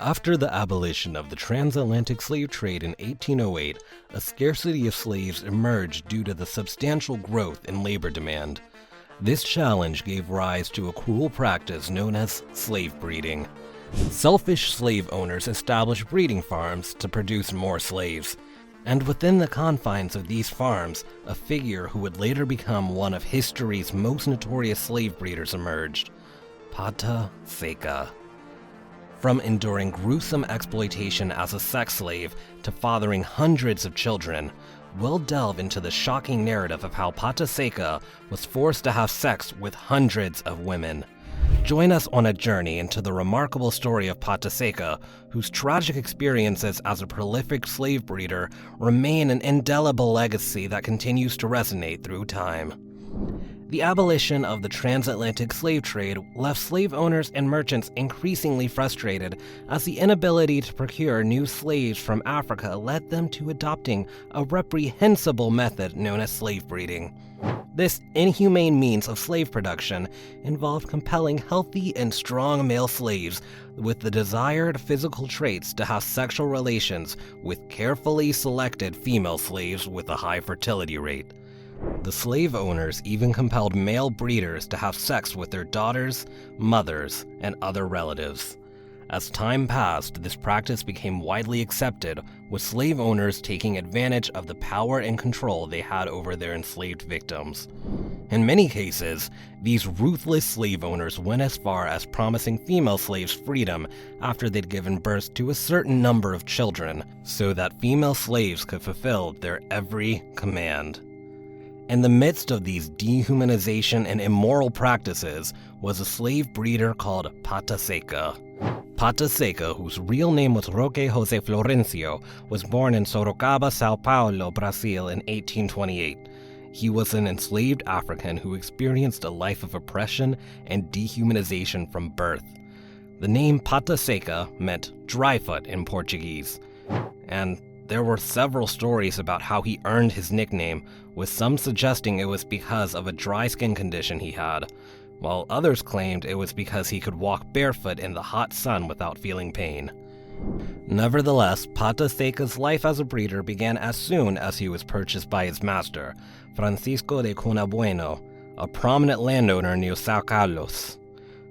After the abolition of the transatlantic slave trade in 1808, a scarcity of slaves emerged due to the substantial growth in labor demand. This challenge gave rise to a cruel practice known as slave breeding. Selfish slave owners established breeding farms to produce more slaves. And within the confines of these farms, a figure who would later become one of history's most notorious slave breeders emerged: Pata Seca. From enduring gruesome exploitation as a sex slave to fathering hundreds of children, we'll delve into the shocking narrative of how Pataseka was forced to have sex with hundreds of women. Join us on a journey into the remarkable story of Pataseka, whose tragic experiences as a prolific slave breeder remain an indelible legacy that continues to resonate through time. The abolition of the transatlantic slave trade left slave owners and merchants increasingly frustrated, as the inability to procure new slaves from Africa led them to adopting a reprehensible method known as slave breeding. This inhumane means of slave production involved compelling healthy and strong male slaves with the desired physical traits to have sexual relations with carefully selected female slaves with a high fertility rate. The slave owners even compelled male breeders to have sex with their daughters, mothers, and other relatives. As time passed, this practice became widely accepted, with slave owners taking advantage of the power and control they had over their enslaved victims. In many cases, these ruthless slave owners went as far as promising female slaves freedom after they'd given birth to a certain number of children, so that female slaves could fulfill their every command. In the midst of these dehumanization and immoral practices was a slave breeder called Pata Seca. Pata Seca, whose real name was Roque Jose Florencio, was born in Sorocaba, Sao Paulo, Brazil in 1828. He was an enslaved African who experienced a life of oppression and dehumanization from birth. The name Pata Seca meant dryfoot in Portuguese, and there were several stories about how he earned his nickname, with some suggesting it was because of a dry skin condition he had, while others claimed it was because he could walk barefoot in the hot sun without feeling pain. Nevertheless, Pata Seca's life as a breeder began as soon as he was purchased by his master, Francisco de Cunabueno, a prominent landowner near São Carlos.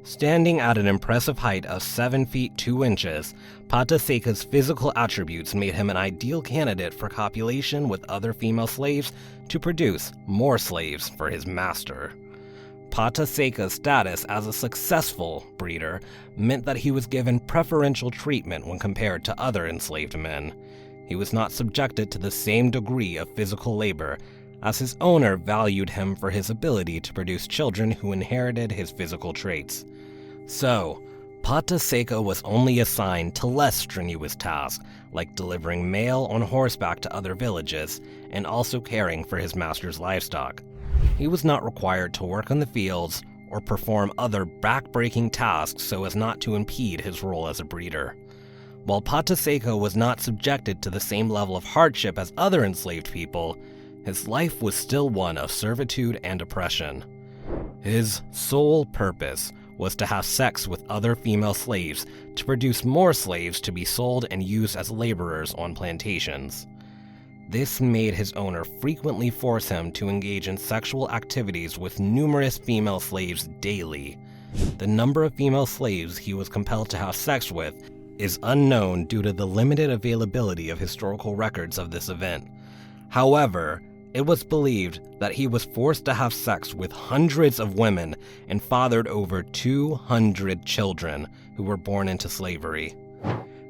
Standing at an impressive height of 7 feet 2 inches, Pata Seca's physical attributes made him an ideal candidate for copulation with other female slaves to produce more slaves for his master. Pata Seca's status as a successful breeder meant that he was given preferential treatment when compared to other enslaved men. He was not subjected to the same degree of physical labor, as his owner valued him for his ability to produce children who inherited his physical traits. So, Pata Seca was only assigned to less strenuous tasks, like delivering mail on horseback to other villages, and also caring for his master's livestock. He was not required to work in the fields or perform other back-breaking tasks so as not to impede his role as a breeder. While Pata Seca was not subjected to the same level of hardship as other enslaved people, his life was still one of servitude and oppression. His sole purpose was to have sex with other female slaves to produce more slaves to be sold and used as laborers on plantations. This made his owner frequently force him to engage in sexual activities with numerous female slaves daily. The number of female slaves he was compelled to have sex with is unknown due to the limited availability of historical records of this event. However, it was believed that he was forced to have sex with hundreds of women and fathered over 200 children who were born into slavery.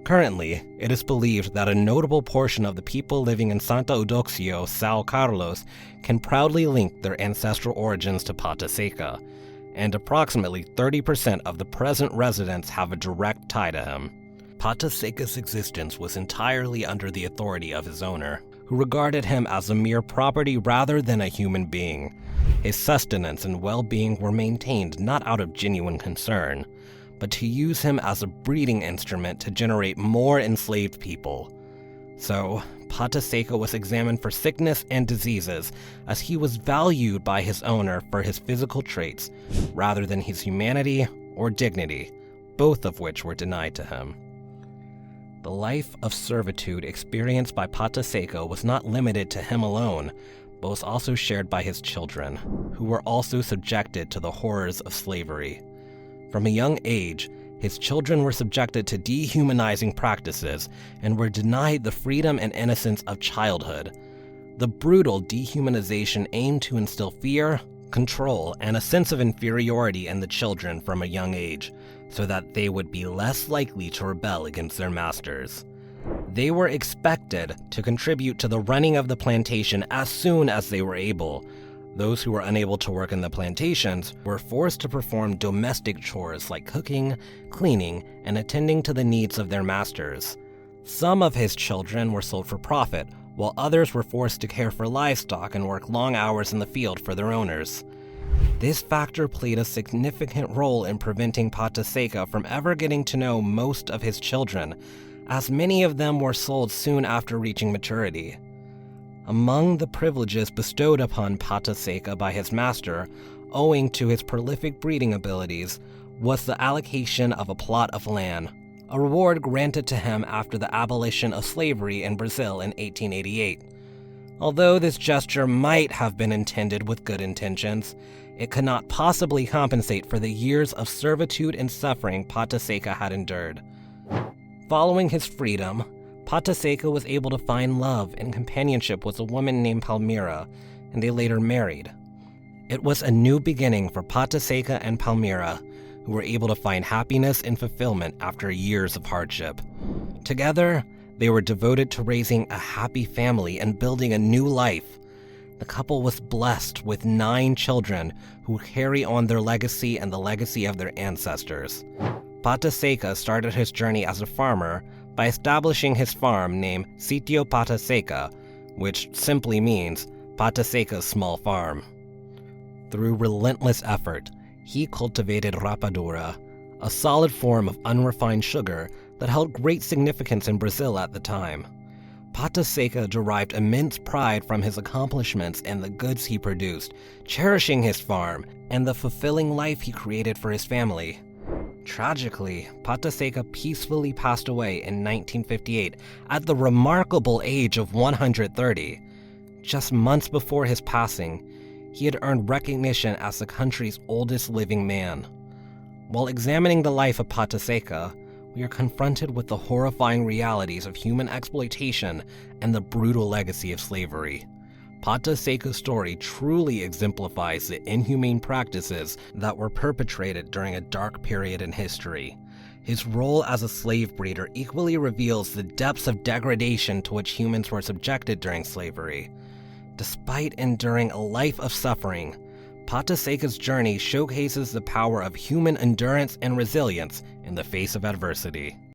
Currently, it is believed that a notable portion of the people living in Santa Eudoxia, São Carlos, can proudly link their ancestral origins to Pata Seca, and approximately 30% of the present residents have a direct tie to him. Pata Seca's existence was entirely under the authority of his owner, who regarded him as a mere property rather than a human being. His sustenance and well-being were maintained not out of genuine concern, but to use him as a breeding instrument to generate more enslaved people. So, Pata Seca was examined for sickness and diseases, as he was valued by his owner for his physical traits, rather than his humanity or dignity, both of which were denied to him. The life of servitude experienced by Pata Seca was not limited to him alone, but was also shared by his children, who were also subjected to the horrors of slavery. From a young age, his children were subjected to dehumanizing practices and were denied the freedom and innocence of childhood. The brutal dehumanization aimed to instill fear, control, and a sense of inferiority in the children from a young age, so that they would be less likely to rebel against their masters. They were expected to contribute to the running of the plantation as soon as they were able. Those who were unable to work in the plantations were forced to perform domestic chores like cooking, cleaning, and attending to the needs of their masters. Some of his children were sold for profit, while others were forced to care for livestock and work long hours in the field for their owners. This factor played a significant role in preventing Pata Seca from ever getting to know most of his children, as many of them were sold soon after reaching maturity. Among the privileges bestowed upon Pata Seca by his master, owing to his prolific breeding abilities, was the allocation of a plot of land, a reward granted to him after the abolition of slavery in Brazil in 1888. Although this gesture might have been intended with good intentions, it could not possibly compensate for the years of servitude and suffering Pata Seca had endured. Following his freedom, Pata Seca was able to find love and companionship with a woman named Palmira, and they later married. It was a new beginning for Pata Seca and Palmira, who were able to find happiness and fulfillment after years of hardship. Together, they were devoted to raising a happy family and building a new life. The couple was blessed with 9 children who carry on their legacy and the legacy of their ancestors. Pata Seca started his journey as a farmer by establishing his farm named Sitio Pata Seca, which simply means Pata Seca's small farm. Through relentless effort, he cultivated rapadura, a solid form of unrefined sugar that held great significance in Brazil at the time. Pata Seca derived immense pride from his accomplishments and the goods he produced, cherishing his farm and the fulfilling life he created for his family. Tragically, Pata Seca peacefully passed away in 1958 at the remarkable age of 130. Just months before his passing, he had earned recognition as the country's oldest living man. While examining the life of Pata Seca, we are confronted with the horrifying realities of human exploitation and the brutal legacy of slavery. Pata Seca's story truly exemplifies the inhumane practices that were perpetrated during a dark period in history. His role as a slave breeder equally reveals the depths of degradation to which humans were subjected during slavery. Despite enduring a life of suffering, Pata Seca's journey showcases the power of human endurance and resilience in the face of adversity.